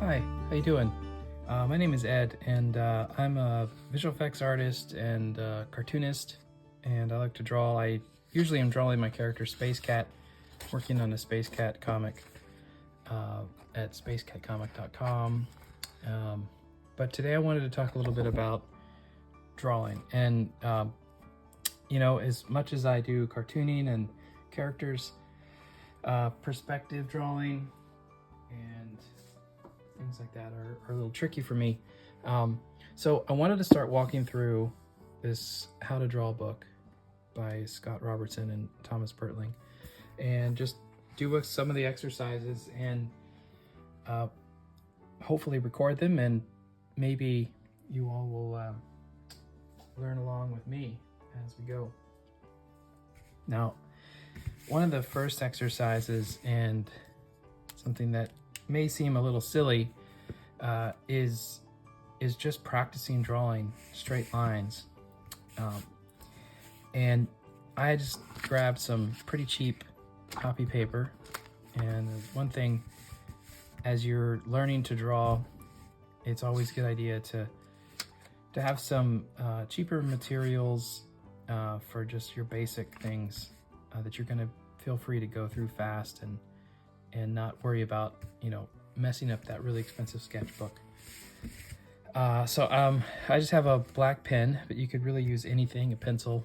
Hi, how you doing? My name is Ed, and I'm a visual effects artist and cartoonist, and I like to draw. I usually am drawing my character SpaceCat, working on a SpaceCat comic at 𝗧𝗦𝗡𝗘𝗘𝗧.com. But today I wanted to talk a little bit about drawing, and you know, as much as I do cartooning and characters, perspective drawing and things like that are a little tricky for me. So I wanted to start walking through this How to Draw book by Scott Robertson and Thomas Pertling, and just do some of the exercises and hopefully record them, and maybe you all will learn along with me as we go. Now, one of the first exercises, and something that may seem a little silly, is just practicing drawing straight lines. And I just grabbed some pretty cheap copy paper, and one thing, as you're learning to draw, it's always a good idea to have some cheaper materials for just your basic things that you're going to feel free to go through fast and not worry about, you know, messing up that really expensive sketchbook. So I just have a black pen, but you could really use anything, a pencil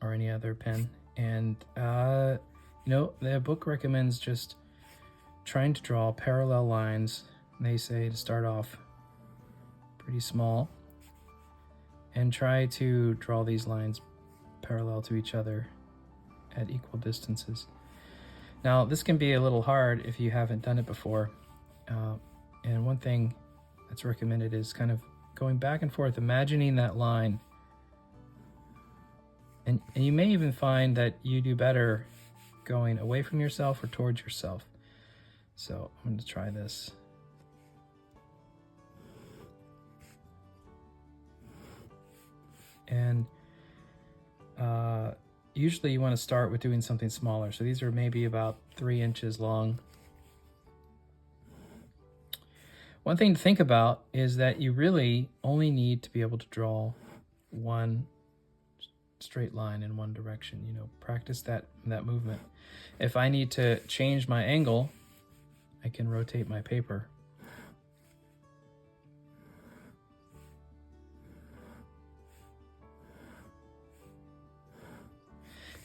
or any other pen. And you know, the book recommends just trying to draw parallel lines. They say to start off pretty small and try to draw these lines parallel to each other at equal distances. Now, this can be a little hard if you haven't done it before. And one thing that's recommended is kind of going back and forth, imagining that line. And you may even find that you do better going away from yourself or towards yourself. So I'm going to try this. And usually you want to start with doing something smaller. So these are maybe about 3 inches long. One thing to think about is that you really only need to be able to draw one straight line in one direction. You know, practice that movement. If I need to change my angle, I can rotate my paper.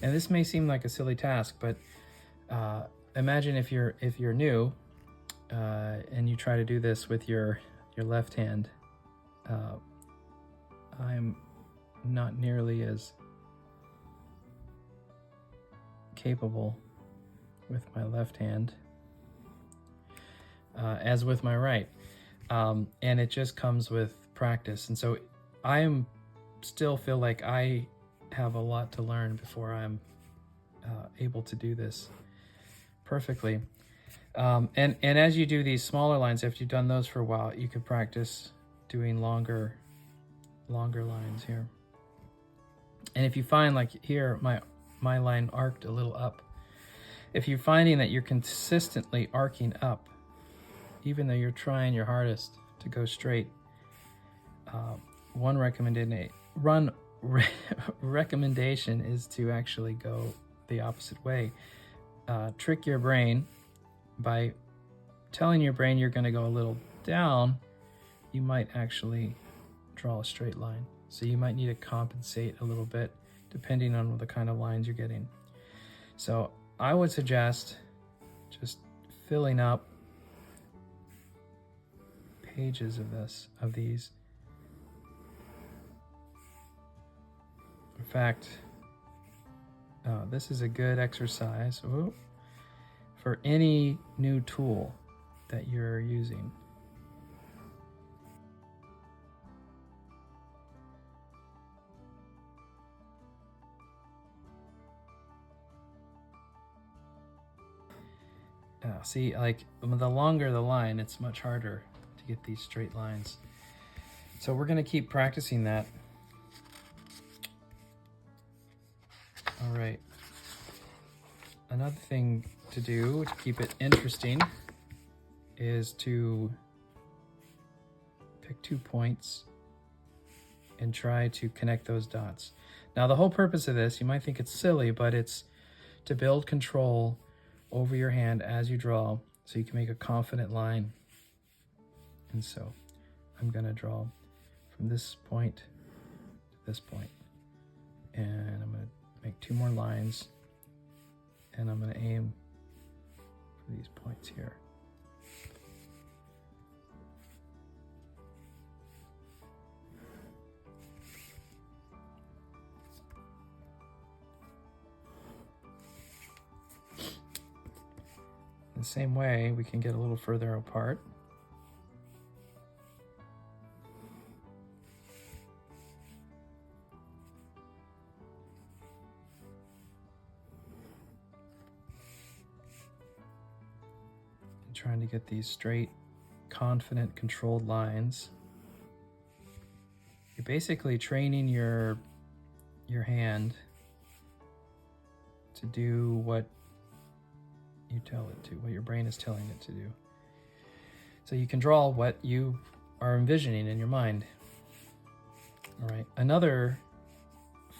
And this may seem like a silly task, but imagine if you're new and you try to do this with your left hand. I'm not nearly as capable with my left hand as with my right, and it just comes with practice. And so I still feel like I have a lot to learn before I'm able to do this perfectly. And as you do these smaller lines, after you've done those for a while, you can practice doing longer lines here. And if you find, like here, my line arced a little up. If you're finding that you're consistently arcing up, even though you're trying your hardest to go straight, one recommendation is to actually go the opposite way. Trick your brain by telling your brain you're going to go a little down. You might actually draw a straight line. So you might need to compensate a little bit depending on the kind of lines you're getting. So I would suggest just filling up pages of these. In fact, this is a good exercise for any new tool that you're using. See, like the longer the line, it's much harder to get these straight lines. So we're going to keep practicing that. All right. Another thing to do to keep it interesting is to pick 2 points and try to connect those dots. Now the whole purpose of this, you might think it's silly, but it's to build control over your hand as you draw so you can make a confident line. And so I'm going to draw from this point to this point, and I'm going to make 2 more lines, and I'm going to aim for these points here. The same way, we can get a little further apart. And trying to get these straight, confident, controlled lines. You're basically training your hand to do what you tell it to, what your brain is telling it to do. So you can draw what you are envisioning in your mind. All right, another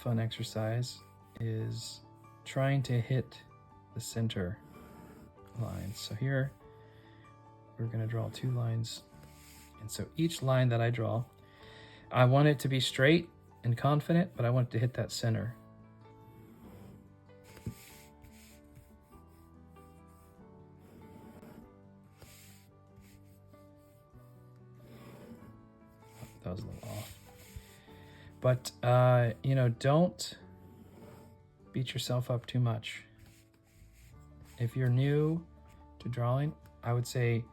fun exercise is trying to hit the center lines. So here, we're gonna draw 2 lines. And so each line that I draw, I want it to be straight and confident, but I want it to hit that center. That was a little off. But, you know, don't beat yourself up too much. If you're new to drawing, I would say,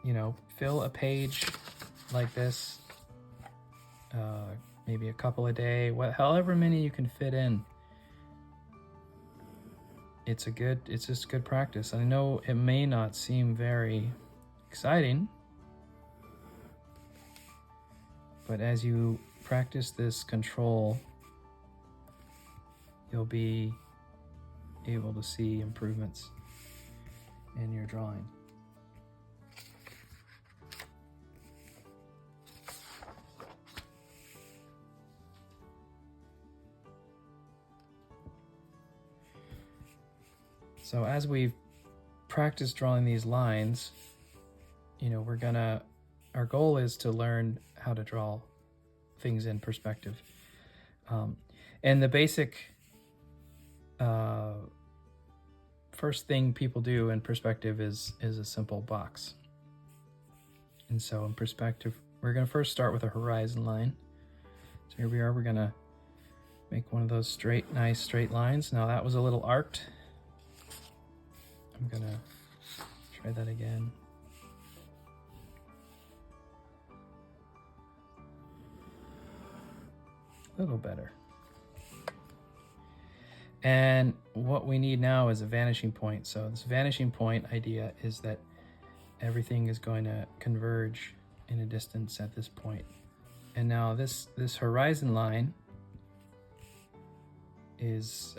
you know, fill a page like this, maybe a couple a day, however many you can fit in. It's just good practice. I know it may not seem very exciting, but as you practice this control, you'll be able to see improvements in your drawing. So as we've practiced drawing these lines, you know, our goal is to learn how to draw things in perspective. And the basic first thing people do in perspective is a simple box. And so in perspective, we're going to first start with a horizon line. So here we are, we're going to make one of those nice straight lines. Now that was a little arced. I'm going to try that again. A little better. And what we need now is a vanishing point. So this vanishing point idea is that everything is going to converge in a distance at this point. And now this horizon line is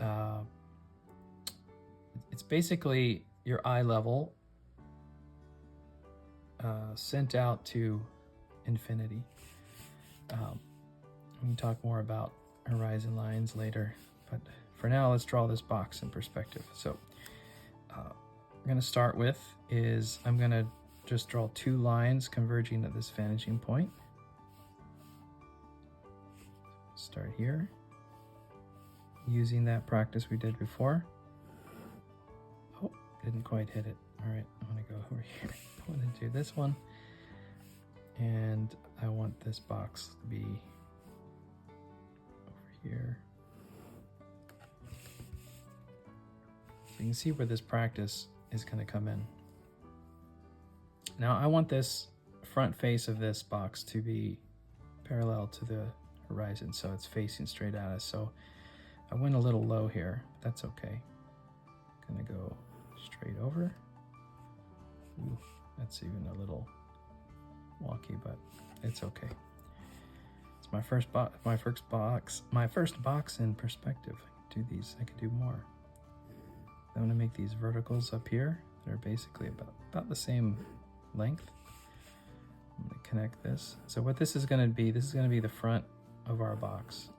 it's basically your eye level sent out to infinity. We can talk more about horizon lines later, but for now, let's draw this box in perspective. So I'm going to start with I'm going to just draw 2 lines converging at this vanishing point. Start here, using that practice we did before. Oh, didn't quite hit it. All right, I want to go over here. I want to do this one, and I want this box to be here. So you can see where this practice is going to come in. Now I want this front face of this box to be parallel to the horizon, so it's facing straight at us. So I went a little low here, but that's okay. I'm gonna go straight over. Ooh, that's even a little wonky, but it's okay. My first box in perspective. I can do these, I can do more. I'm gonna make these verticals up here. They're basically about the same length. I'm going to connect this. So what this is going to be the front of our box.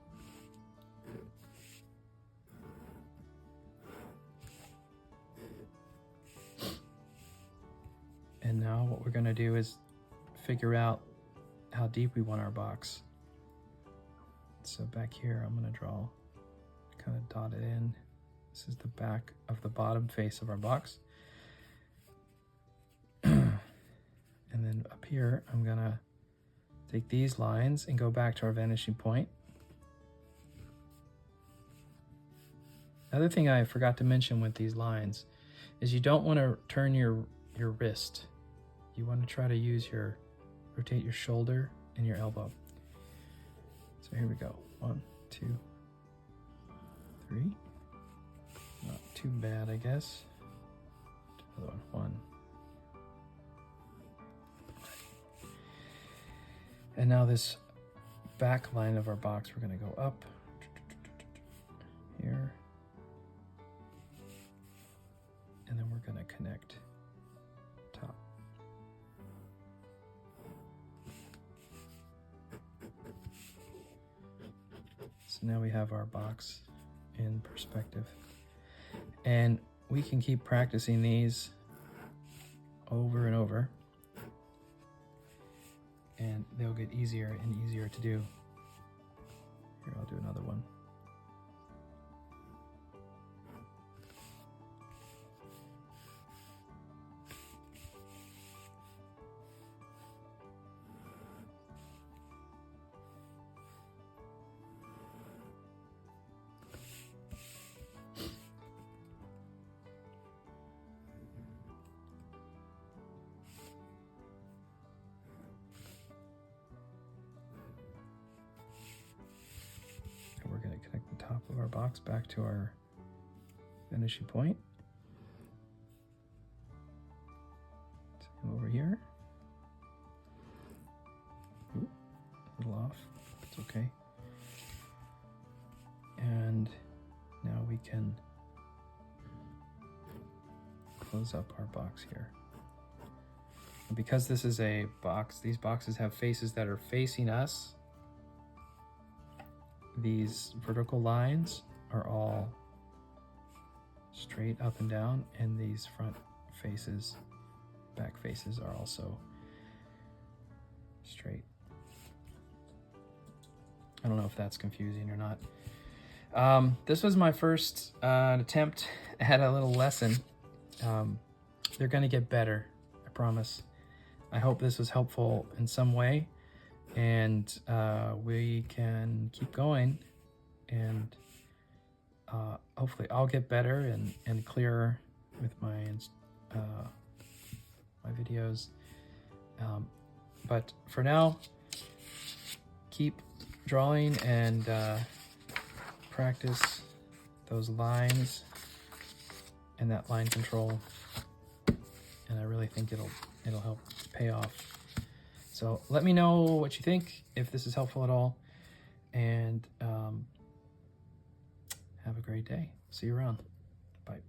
And now what we're going to do is figure out how deep we want our box. So back here, I'm going to draw, kind of dot it in. This is the back of the bottom face of our box. And then up here, I'm going to take these lines and go back to our vanishing point. Another thing I forgot to mention with these lines is you don't want to turn your wrist. You want to try to rotate your shoulder and your elbow. So here we go. 1, 2, 3. Not too bad, I guess. Another one. 1. And now this back line of our box, we're going to go up here. And then we're going to connect top. So now we have our box in perspective. And we can keep practicing these over and over. And they'll get easier and easier to do. Here, I'll do another one. We're going to connect the top of our box back to our finishing point. So come over here. Ooh, a little off. It's okay. And now we can close up our box here. And because this is a box, these boxes have faces that are facing us. These vertical lines are all straight up and down, and these front faces, back faces are also straight. I don't know if that's confusing or not. This was my first attempt at a little lesson. They're going to get better, I promise. I hope this was helpful in some way. And we can keep going, and hopefully I'll get better and clearer with my videos. But for now, keep drawing and practice those lines and that line control, and I really think it'll help pay off. So let me know what you think, if this is helpful at all, and have a great day. See you around. Bye.